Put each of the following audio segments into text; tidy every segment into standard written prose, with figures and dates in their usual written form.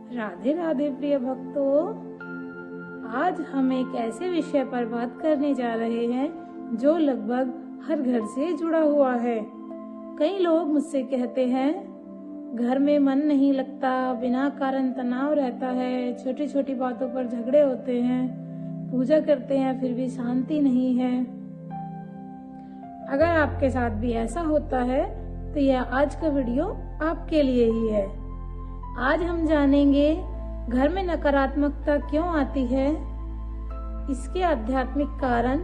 राधे राधे प्रिय भक्तों, आज हम एक ऐसे विषय पर बात करने जा रहे हैं जो लगभग हर घर से जुड़ा हुआ है। कई लोग मुझसे कहते हैं घर में मन नहीं लगता, बिना कारण तनाव रहता है, छोटी छोटी बातों पर झगड़े होते हैं, पूजा करते हैं फिर भी शांति नहीं है। अगर आपके साथ भी ऐसा होता है तो यह आज का वीडियो आपके लिए ही है। आज हम जानेंगे घर में नकारात्मकता क्यों आती है, इसके आध्यात्मिक कारण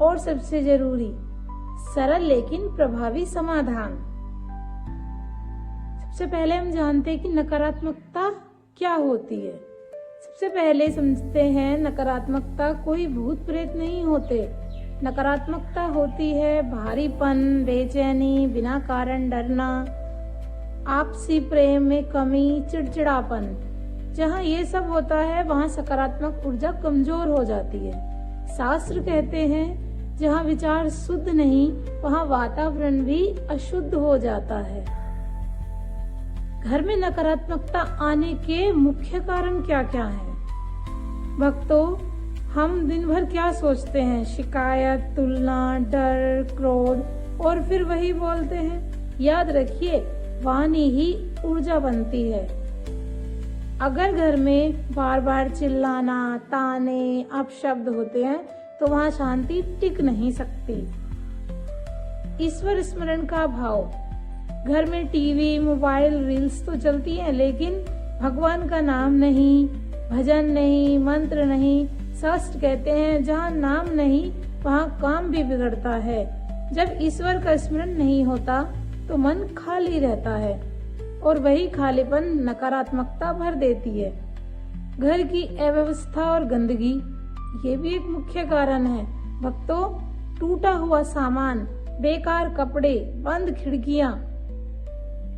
और सबसे जरूरी सरल लेकिन प्रभावी समाधान। सबसे पहले हम जानते हैं कि नकारात्मकता क्या होती है। सबसे पहले समझते हैं नकारात्मकता कोई भूत प्रेत नहीं होते। नकारात्मकता होती है भारीपन, बेचैनी, बिना कारण डरना, आपसी प्रेम में कमी, चिड़चिड़ापन। जहाँ ये सब होता है वहाँ सकारात्मक ऊर्जा कमजोर हो जाती है। शास्त्र कहते हैं जहाँ विचार शुद्ध नहीं वहाँ वातावरण भी अशुद्ध हो जाता है। घर में नकारात्मकता आने के मुख्य कारण क्या क्या हैं? भक्तों, हम दिन भर क्या सोचते हैं? शिकायत, तुलना, डर, क्रोध और फिर वही बोलते हैं। याद रखिए, वाणी ही ऊर्जा बनती है। अगर घर में बार बार चिल्लाना, ताने, अपशब्द होते हैं तो वहाँ शांति टिक नहीं सकती। ईश्वर स्मरण का भाव। घर में टीवी, मोबाइल, रील्स तो चलती हैं, लेकिन भगवान का नाम नहीं, भजन नहीं, मंत्र नहीं। शास्त्र कहते हैं जहाँ नाम नहीं वहाँ काम भी बिगड़ता है। जब ईश्वर का स्मरण नहीं होता तो मन खाली रहता है और वही खालीपन नकारात्मकता भर देती है। घर की अव्यवस्था और गंदगी ये भी एक मुख्य कारण है। भक्तों, टूटा हुआ सामान, बेकार कपड़े, बंद खिड़कियां,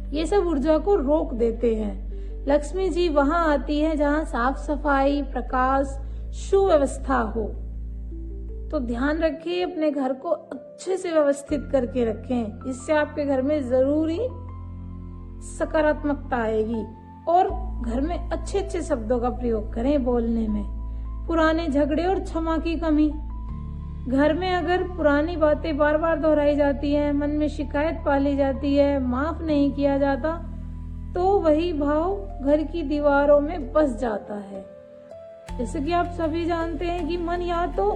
ये सब ऊर्जा को रोक देते हैं। लक्ष्मी जी वहां आती है जहां साफ सफाई, प्रकाश, सुव्यवस्था हो। तो ध्यान रखिए, अपने घर को अच्छे से व्यवस्थित करके रखें। इससे आपके घर में जरूरी सकारात्मकता आएगी। और घर में अच्छे अच्छे शब्दों का प्रयोग करें बोलने में। पुराने झगड़े और क्षमा की कमी। घर में अगर पुरानी बातें बार बार दोहराई जाती हैं, मन में शिकायत पाली जाती है, माफ नहीं किया जाता, तो वही भाव घर की दीवारों में बस जाता है। जैसे कि आप सभी जानते हैं कि मन या तो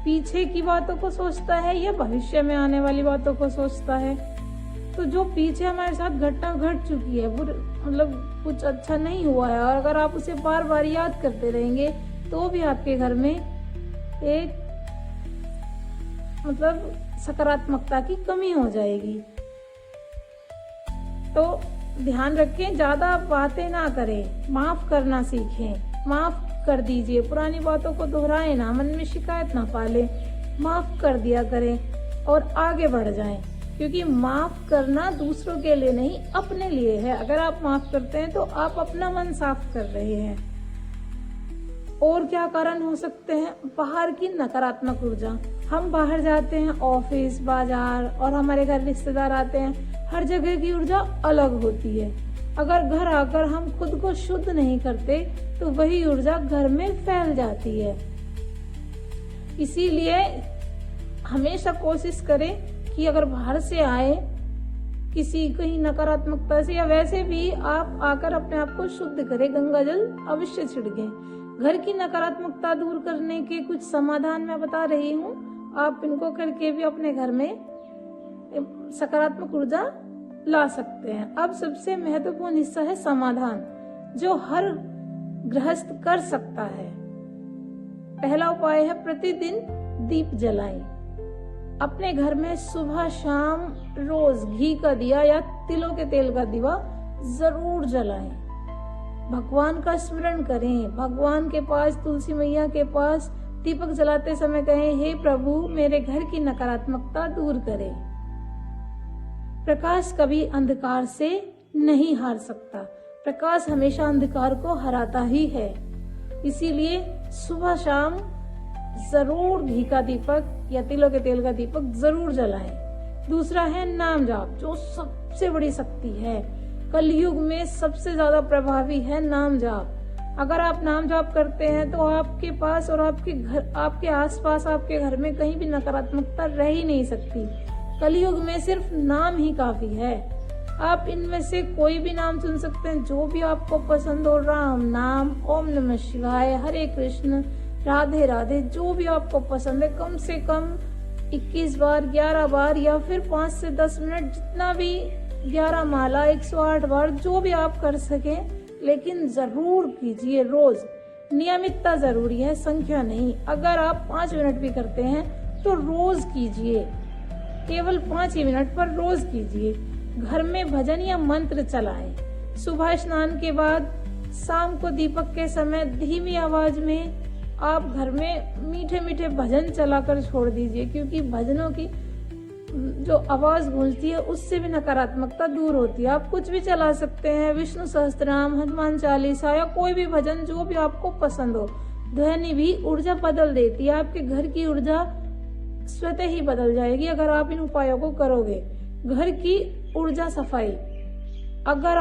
पीछे की बातों को सोचता है या भविष्य में आने वाली बातों को सोचता है। तो जो पीछे हमारे साथ घटना घट चुकी है, मतलब कुछ अच्छा नहीं हुआ है, और अगर आप उसे बार बार याद करते रहेंगे तो भी आपके घर में एक सकारात्मकता की कमी हो जाएगी। तो ध्यान रखें, ज्यादा बातें ना करें, माफ करना सीखें। माफ कर दीजिए, पुरानी बातों को दोहराए ना, मन में शिकायत ना पाले, माफ कर दिया करें और आगे बढ़ जाएं। क्योंकि माफ करना दूसरों के लिए नहीं, अपने लिए है। अगर आप माफ करते हैं तो आप अपना मन साफ कर रहे हैं। और क्या कारण हो सकते हैं? बाहर की नकारात्मक ऊर्जा। हम बाहर जाते हैं, ऑफिस, बाजार, और हमारे घर रिश्तेदार आते हैं, हर जगह की ऊर्जा अलग होती है। अगर घर आकर हम खुद को शुद्ध नहीं करते तो वही ऊर्जा घर में फैल जाती है। इसीलिए हमेशा कोशिश करें कि अगर बाहर से आए किसी कहीं नकारात्मकता से, या वैसे भी आप आकर अपने आप को शुद्ध करें, गंगा जल अवश्य छिड़कें। घर की नकारात्मकता दूर करने के कुछ समाधान मैं बता रही हूँ। आप इनको करके भी अपने घर में सकारात्मक ऊर्जा ला सकते हैं। अब सबसे महत्वपूर्ण हिस्सा है समाधान, जो हर गृहस्थ कर सकता है। पहला उपाय है प्रतिदिन दीप जलाएं। अपने घर में सुबह शाम रोज घी का दिया या तिलों के तेल का दिवा जरूर जलाएं। भगवान का स्मरण करें। भगवान के पास, तुलसी मैया के पास दीपक जलाते समय कहें, हे प्रभु मेरे घर की नकारात्मकता दूर करें। प्रकाश कभी अंधकार से नहीं हार सकता। प्रकाश हमेशा अंधकार को हराता ही है। इसीलिए सुबह शाम जरूर घी का दीपक या तिलों के तेल का दीपक जरूर जलाएं। दूसरा है नाम जाप, जो सबसे बड़ी शक्ति है। कलयुग में सबसे ज्यादा प्रभावी है नाम जाप। अगर आप नाम जाप करते हैं तो आपके पास और आपके आसपास, आपके घर में कहीं भी नकारात्मकता रह ही नहीं सकती। कलयुग में सिर्फ नाम ही काफी है। आप इनमें से कोई भी नाम चुन सकते हैं, जो भी आपको पसंद हो। राम नाम, ओम नमः शिवाय, हरे कृष्ण, राधे राधे, जो भी आपको पसंद है, कम से कम 21 बार, 11 बार, या फिर 5 से 10 मिनट, जितना भी, 11 माला, 108 बार, जो भी आप कर सके, लेकिन जरूर कीजिए। रोज नियमितता जरूरी है, संख्या नहीं। अगर आप 5 मिनट भी करते हैं तो रोज कीजिए, केवल 5 ही मिनट पर रोज कीजिए। घर में भजन या मंत्र चलाएं। सुबह स्नान के बाद, शाम को दीपक के समय धीमी आवाज में आप घर में मीठे मीठे भजन चलाकर छोड़ दीजिए, क्योंकि भजनों की जो आवाज गूंजती है उससे भी नकारात्मकता दूर होती है। आप कुछ भी चला सकते हैं, विष्णु सहस्त्रनाम, हनुमान चालीसा, या कोई भी भजन जो भी आपको पसंद हो। ध्वनि भी ऊर्जा बदल देती है, आपके घर की ऊर्जा स्वतः ही बदल जाएगी अगर आप इन उपायों को करोगे। घर की ऊर्जा सफाई, अगर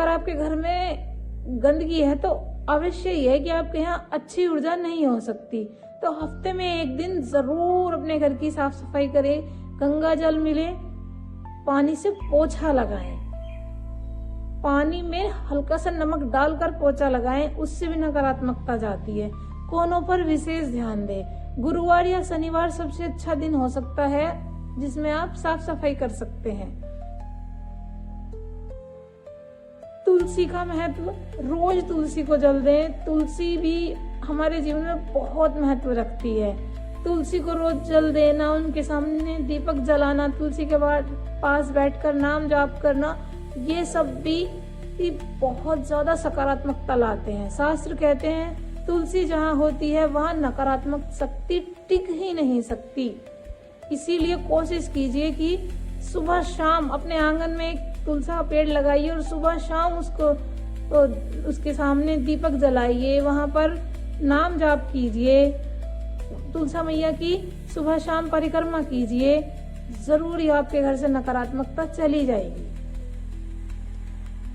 आपके घर में गंदगी है तो अवश्य ही है कि आपके यहाँ अच्छी ऊर्जा नहीं हो सकती। तो हफ्ते में एक दिन जरूर अपने घर की साफ सफाई करें। गंगा जल मिले, पानी से पोछा लगाएं, पानी में हल्का सा नमक डालकर पोछा लगाएं, उससे भी नकारात्मकता जाती है। कोनों पर विशेष ध्यान दें। गुरुवार या शनिवार सबसे अच्छा दिन हो सकता है जिसमें आप साफ सफाई कर सकते हैं। तुलसी का महत्व, रोज तुलसी को जल दें। तुलसी भी हमारे जीवन में बहुत महत्व रखती है। तुलसी को रोज जल देना, उनके सामने दीपक जलाना, तुलसी के पास बैठकर नाम जाप करना, ये सब भी बहुत ज्यादा सकारात्मकता लाते हैं। शास्त्र कहते हैं तुलसी जहाँ होती है वहाँ नकारात्मक शक्ति टिक ही नहीं सकती। इसीलिए कोशिश कीजिए कि सुबह शाम अपने आंगन में एक तुलसी का पेड़ लगाइए और सुबह शाम उसके सामने दीपक जलाइए, वहां पर नाम जाप कीजिए, तुलसी मैया की सुबह शाम परिक्रमा कीजिए। जरूर ही आपके घर से नकारात्मकता चली जाएगी।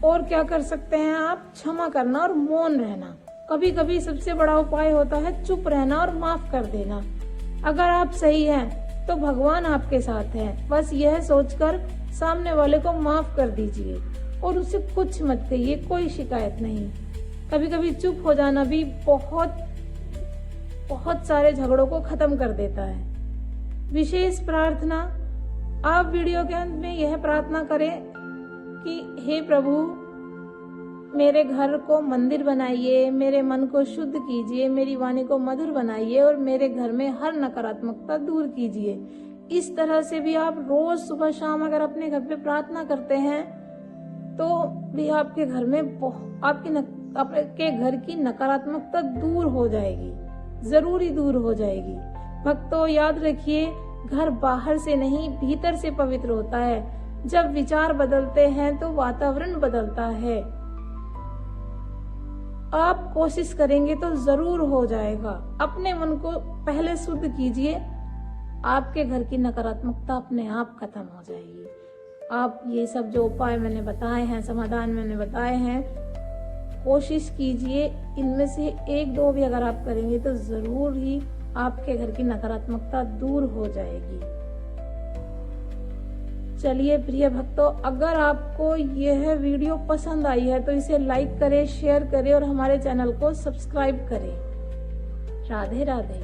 और क्या कर सकते हैं आप? क्षमा करना और मौन रहना। कभी कभी सबसे बड़ा उपाय होता है चुप रहना और माफ कर देना। अगर आप सही हैं तो भगवान आपके साथ हैं। बस यह सोचकर सामने वाले को माफ कर दीजिए और उसे कुछ मत कहिए, कोई शिकायत नहीं। कभी कभी चुप हो जाना भी बहुत सारे झगड़ों को खत्म कर देता है। विशेष प्रार्थना, आप वीडियो के अंत में यह प्रार्थना करें कि हे प्रभु, मेरे घर को मंदिर बनाइए, मेरे मन को शुद्ध कीजिए, मेरी वाणी को मधुर बनाइए और मेरे घर में हर नकारात्मकता दूर कीजिए। इस तरह से भी आप रोज सुबह शाम अगर अपने घर पे प्रार्थना करते हैं तो भी आपके घर में आपके घर की नकारात्मकता दूर हो जाएगी, जरूरी दूर हो जाएगी। भक्तों, याद रखिए, घर बाहर से नहीं भीतर से पवित्र होता है। जब विचार बदलते हैं तो वातावरण बदलता है। आप कोशिश करेंगे तो जरूर हो जाएगा। अपने मन को पहले शुद्ध कीजिए, आपके घर की नकारात्मकता अपने आप खत्म हो जाएगी। आप ये सब जो उपाय मैंने बताए हैं, समाधान मैंने बताए हैं, कोशिश कीजिए। इनमें से 1-2 भी अगर आप करेंगे तो जरूर ही आपके घर की नकारात्मकता दूर हो जाएगी। चलिए प्रिय भक्तों, अगर आपको यह वीडियो पसंद आई है तो इसे लाइक करें, शेयर करें और हमारे चैनल को सब्सक्राइब करें। राधे राधे।